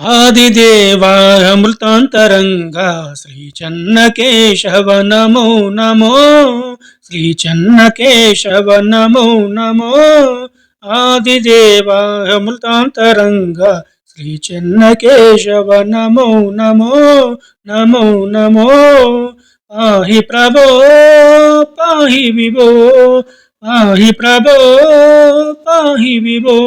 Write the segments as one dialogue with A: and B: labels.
A: ఆదిదేవా అమృతాంతరంగా శ్రీ చెన్నకేశవ నమో నమో. శ్రీ చెన్నకేశవ నమో నమో. ఆదిదేవా అమృతాంతరంగా శ్రీ చెన్నకేశవ నమో నమో నమో నమో. పాహి ప్రభో పాహి విభో, పాహి ప్రభో పాహి విభో.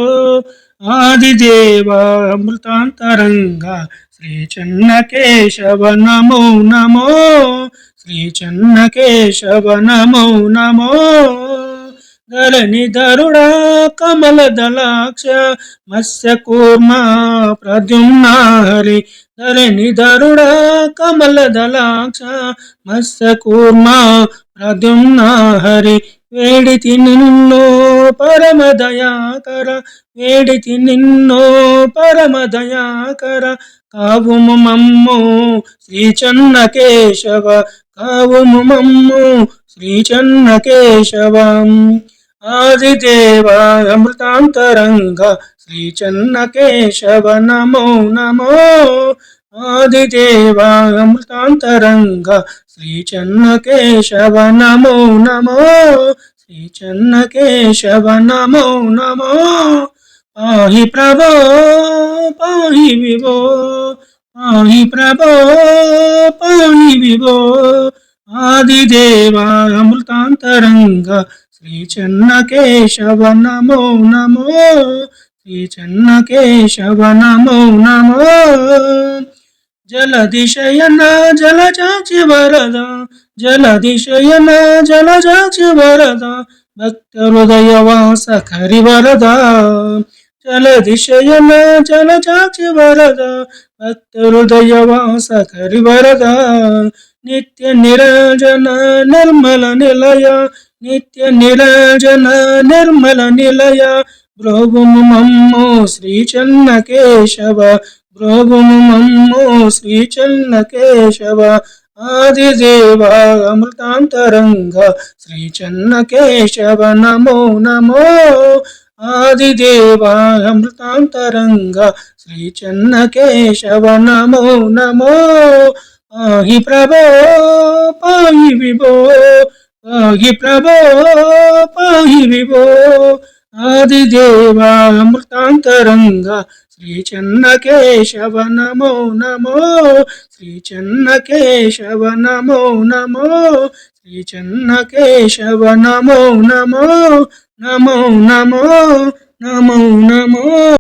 A: ఆదిదేవా అమృతాంతరంగా శ్రీ చెన్నకేశవ నమో నమో. శ్రీ చెన్నకేశవ నమో నమో. ధరణిధరుడా కమల దళాక్ష మత్స్య కూర్మ ప్రద్యుమ్న హరి. ధరణిధరుడా కమల దళాక్ష మత్స్య కూర్మ ప్రద్యుమ్న హరి. వేడితి నిన్నో పరమ దయాకర, వేడితి నిన్నో పరమ దయాకర. కావుము మమ్ము శ్రీ చెన్నకేశవ, కావుము మమ్ము శ్రీ చెన్నకేశవ. ఆదిదేవా అమృతాంతరంగా శ్రీ చెన్నకేశవ నమో నమో. ఆదిదేవా అమృతాంతరంగా శ్రీ చెన్నకేశవ నమో నమో. శ్రీ చెన్నకేశవ నమో నమో. పాహి ప్రభో పాహి విభో, పాహి ప్రభో పాహి విభో. ఆదిదేవా అమృతాంతరంగా శ్రీ చెన్నకేశవ నమో నమో. శ్రీ చెన్నకేశవ నమో నమో. జలదిశయన జలజాచి వరద, జలదిశయన జలజాచి వరద. భక్త హృదయ వాస కరి వరద. జలదిశయన జలజాచి వరద, భక్త హృదయ వాస కరి వరద. నిత్య నిరంజన నిర్మల నిలయ, నిత్య నిరంజన నిర్మల నిలయ. బ్రోగుము మమ్ము శ్రీ చెన్నకేశవ, బ్రోగుము మమ్ము శ్రీ చెన్నకేశవ. ఆదిదేవా అమృతాంతరంగా శ్రీ చెన్నకేశవ నమో నమో. ఆదిదేవా అమృతాంతరంగా శ్రీ చెన్నకేశవ నమో నమో. పాహి ప్రభో పాహి విభో, పాహి ప్రభో పాహి విభో. ఆదిదేవా అమృతాంతరంగా శ్రీ చెన్నకేశవ నమో నమో. శ్రీ చెన్నకేశవ నమో నమో. శ్రీ చెన్నకేశవ నమో నమో నమో నమో నమో నమో.